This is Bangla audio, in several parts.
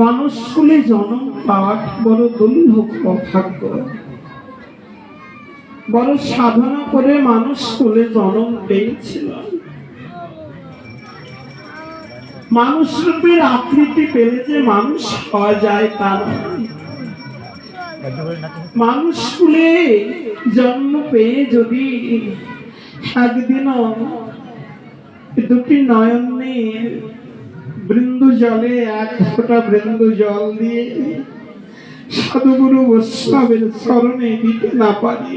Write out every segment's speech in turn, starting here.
মানুষ কুলে জন্ম পাওয়া বড় দুর্লভ ভাগ্য। বড় সাধনা করে মানুষ কুলে জন্ম পেয়েছিল। মানুষ রূপের আকৃতি পেলে যে মানুষ হওয়া যায় তা নয়। মানুষ কুলে জন্ম পেয়ে যদি একদিনও দুটি নয়নে বৃন্দু জলে এক ফোঁটা বৃন্দু জল দিয়ে সাধুগুরু বৈষ্ণবের চরণে দিতে না পারি,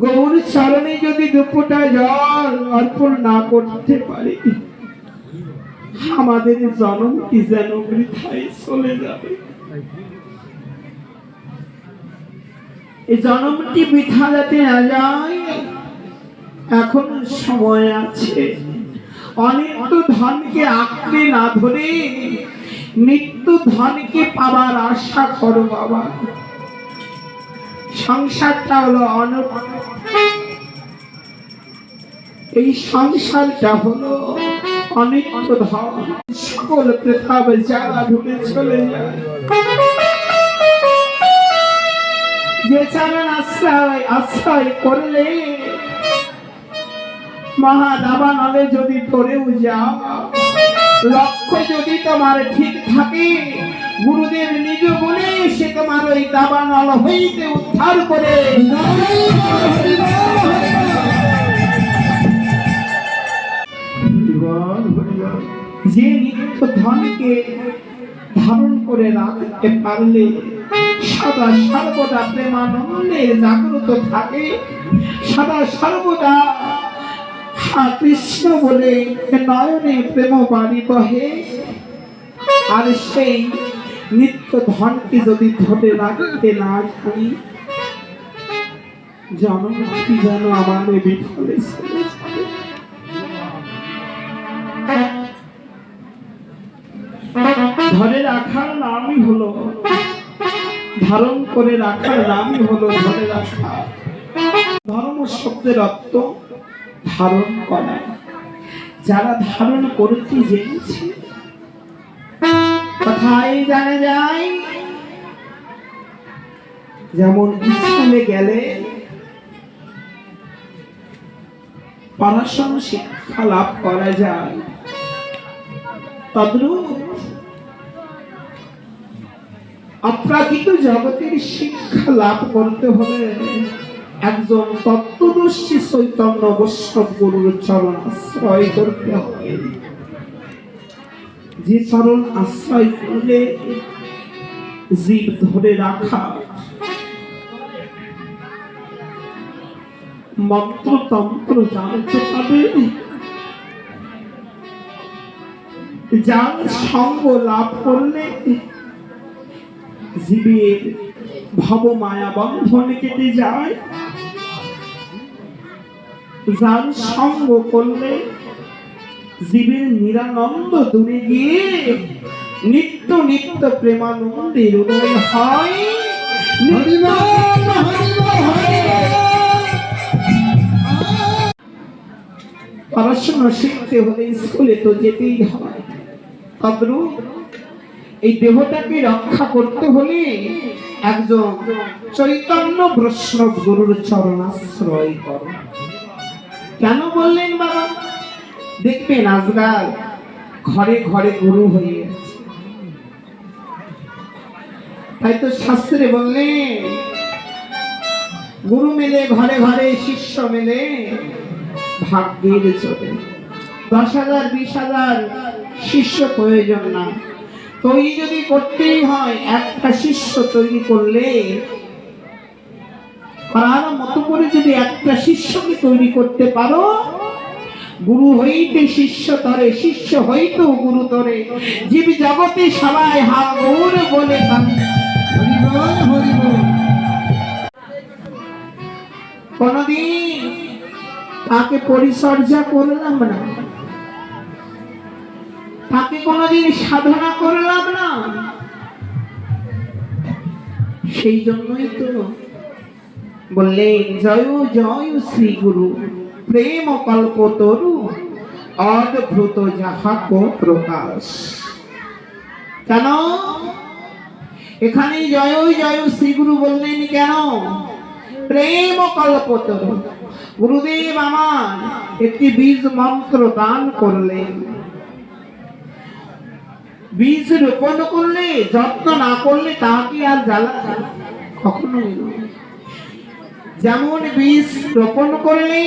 গৌর চরণে যদি দুপোটা জল অর্পণ না করতে পারি, আমাদের জন্ম কি যেন বৃথায় চলে যাবে। এই জন্মটি বৃথা যাতে না যায়, এখন সময় আছে। অনিত্য ধনকে আঁকড়ে না ধরে নিত্য ধনকে পাবার আশা করো বাবা। সংসারটা হলো এই সংসারটা হলো অনিত্য ধন, সকল প্রথাব যারা ঢুকে চলে যায়। যে চরণ আশ্রয় করলে মহাদাবা নলে যদি পড়েও যাও, লক্ষ্য যদি তোমার ঠিক থাকে, গুরুদেব নিজ বলে সে তোমার ওই দাবা নল হইতে উদ্ধার করে যে নিত্য ধনকে ধারণ করে রাখতে পারলে সদা সর্বদা প্রেমানন্দে জাগ্রত থাকে, সদা সর্বদা কৃষ্ণ বলে নয়নে প্রেম বাড়ি বহে। আর সেই নিত্য ধনকে যদি ধরে রাখতে না পারি, জন্মটি যেন আমার বিফলে চলে যাবে। ধরে রাখার নামই হলো, ধারণ করে রাখার নামই হলো ধরে রাখা। ধর্ম শব্দের অর্থ ধারণ করা। যারা ধারণ করতে জেনেছে, কথাই জানা যায়। যেমন স্কুলে গেলে পড়াশোনা শিক্ষা লাভ করা যায়, তদ্রূপ অপ্রাকৃত জগতের শিক্ষা লাভ করতে হলে একজন তত্ত্বদর্শী চৈতন্য বৈষ্ণব গুরুর চরণ আশ্রয় করতে হবে। যে চরণ আশ্রয় করলে জীব ধরে রাখা মন্ত্র তন্ত্র জানতে পাবে, যার সঙ্গ লাভ করলে জীবের ভব মায়া বন্ধন কেটে যায়, যার সঙ্গ করলে জীবের নিরানন্দ দূরে গিয়ে নিত্য নিত্য প্রেমানন্দের উদয় হয়। পড়াশোনা শিখতে হলে স্কুলে তো যেতেই হয়, তদ্রূপ এই দেহটাকে রক্ষা করতে হলে একজন চৈতন্য বৈষ্ণব গুরুর চরণাশ্রয় করো। কেন বললেন বাবা? দেখবেন আজকাল ঘরে ঘরে গুরু হয়ে গেছে। তাই তো শাস্ত্রে বললেন, গুরু মেলে ঘরে ঘরে, শিষ্য মেলে ভাগ্যের চোখে। 10,000 20,000 শিষ্য প্রয়োজন না, তৈরি যদি করতেই হয় একটা শিষ্য তৈরি করলে, তার মতো করে যদি একটা শিষ্যকে তৈরি করতে পারো, গুরু হইতে শিষ্য তরে, শিষ্য হইতেও গুরু তরে, জীব জগতে সবাই হা গৌর বলে কোনদিন তাকে পরিচর্যা করলাম না, তাকে কোনদিন সাধনা করলাম না। সেই জন্যই তো বললেন, জয় জয় শ্রী গুরু প্রেম কল্প তরু অদ্ভুত যাহা কো প্রকাশ। কেন এখানে জয় জয় শ্রী গুরু বললেন কেন? প্রেম কল্পতরু। গুরুদেব আমার একটি বীজ মন্ত্র দান করলেন। বীজ রোপণ করলে যত্ন না করলে তাকে আর জ্বালা কখনোই নয়। যেমন বীজ রোপণ করলে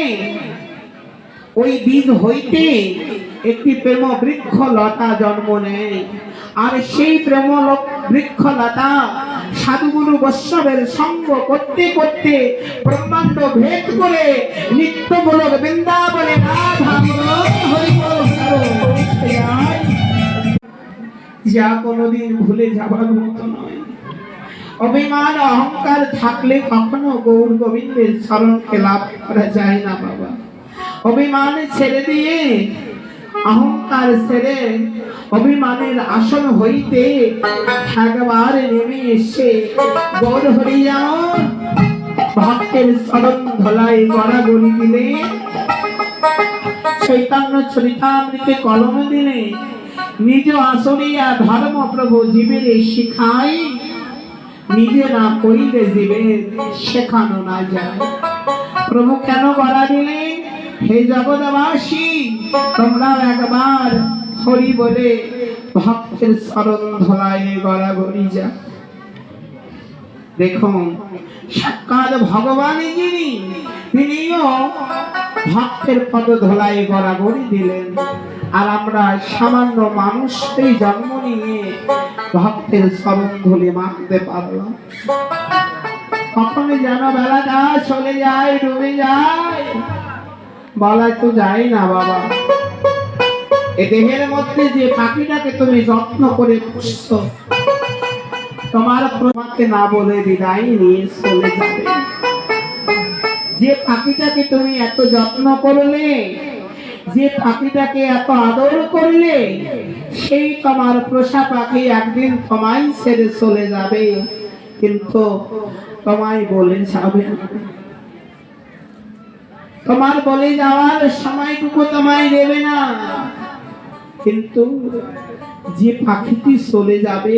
ওই বীজ হইতে একটি প্রেম বৃক্ষ লতা জন্ম নেয়, আর সেই প্রেম বৃক্ষ লতা সাধুগুরু বৈষ্ণবের সঙ্গ করতে করতে ব্রহ্মাণ্ড ভেদ করে নিত্য গোলক বৃন্দাবনে যা কোনোদিন ভুলে যাবার মতো নয়। অভিমান অহংকার থাকলে কখনো গৌর গোবিন্দের শরণকে লাভ করা যায় না বাবা। অভিমান ছেড়ে দিয়ে অহংকার ছেড়ে অভিমানের আসন হইতে একবার নেমে এসে গৌর হরি যাও ভক্তের শরণ ধলাই গড়াগড়ি দিলে, চৈতন্য চরিতামৃতে কলম দিলে, নিজ আসরিয়া ধর্ম প্রভু জীবের শিখাই, নিজে না কইলে জীবের শেখানো না যায়। প্রভু কেন গড়া দিলেন? হে জগৎবাসী, তোমরা একবার হরি বলে ভক্তের শরণ ধলায় গড়াগড়ি যা। দেখুন সাক্ষাৎ ভগবান যিনি, তিনিও ভক্তের পদ ধলায় গড়াগড়ি দিলেন, আর আমরা সামান্য মানুষ এই জন্ম নিয়ে ভক্তের শরণ ধুলি মাখতে পারলাম। কখনো যেন বেলাটা চলে যায়, ডুবে যায়, বলা তো যায় না বাবা। এ দেহের মধ্যে যে পাখিটাকে তুমি যত্ন করে পুষছো, তোমার তোমাকে না বলে বিদায় নিয়ে চলে যাবে। যে পাখিটাকে তুমি এত যত্ন করলে, যে পাখিটাকে এত আদর করলে, সেই তোমার পোষা পাখি একদিন তোমায় ছেড়ে চলে যাবে, কিন্তু তোমায় বলে যাবে না। তোমার বলে যাওয়ার সময়টুকু তোমায় দেবে না। কিন্তু যে পাখিটি চলে যাবে,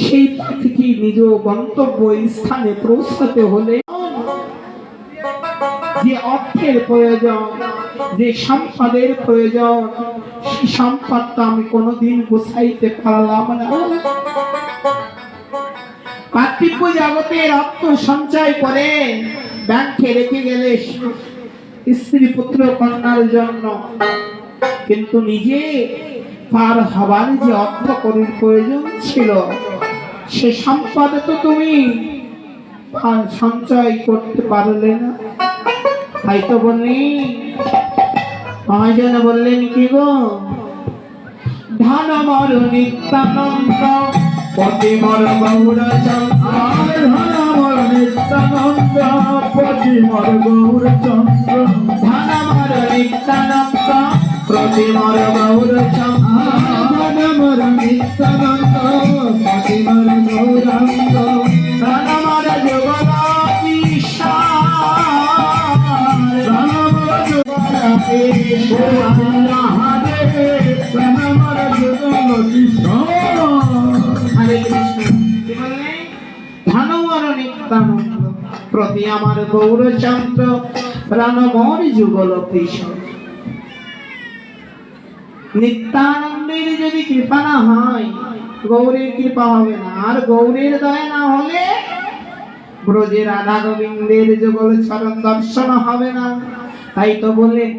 সেই পাখিটি নিজ গন্তব্য স্থানে পৌঁছাতে হলে যে অর্থের প্রয়োজন, যে সম্পদের প্রয়োজন, সেই সম্পদটা আমি কোনোদিন গোছাইতে পারলাম না। পার্থিব জগতের অর্থ সঞ্চয় করে ব্যাংকে রেখে গেলে স্ত্রী পুত্র কন্যার জন্য, কিন্তু নিজে পার হবার যে অর্থ করির প্রয়োজন ছিল, সে সম্পদ তো তুমি সঞ্চয় করতে পারলে না। তাই তো বললি মহাজন বললেন কি গো, ধন মর নিত্যানন্দ পতি মর গৌর চন্দ্র, ধন মর নিত্যানন্দ পতি মর গৌর চন্দ্র, ধন মর নিত্যানন্দ প্রতি মর গৌর চন্দ্র, ধন মর নিত্যানন্দ পতি মর গৌরাঙ্গ, ধন মর যুগল প্রতি আমার গৌরচন্দ্র প্রাণমর যুগল কৃষ্ণ। নিত্যানন্দের যদি কৃপা না হয়, গৌরের কৃপা হবে না, আর গৌরের দয়া না হলে ব্রজে রাধা গোবিন্দের যুগল চরণ দর্শন হবে না। তাই তো বললেন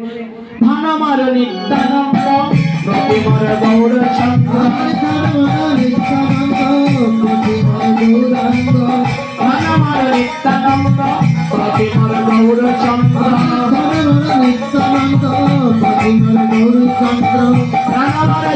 ধন মার নিত্যানন্দ প্রতি মর গৌর চন্দ্র, ধন মার নিত্যানন্দ প্রতি মর গৌরাঙ্গ, ধন মার নিত্যানন্দ প্রতি মর গৌর চন্দ্র, ধন মার নিত্যানন্দ প্রতি মর গৌর চন্দ্র, ধন মার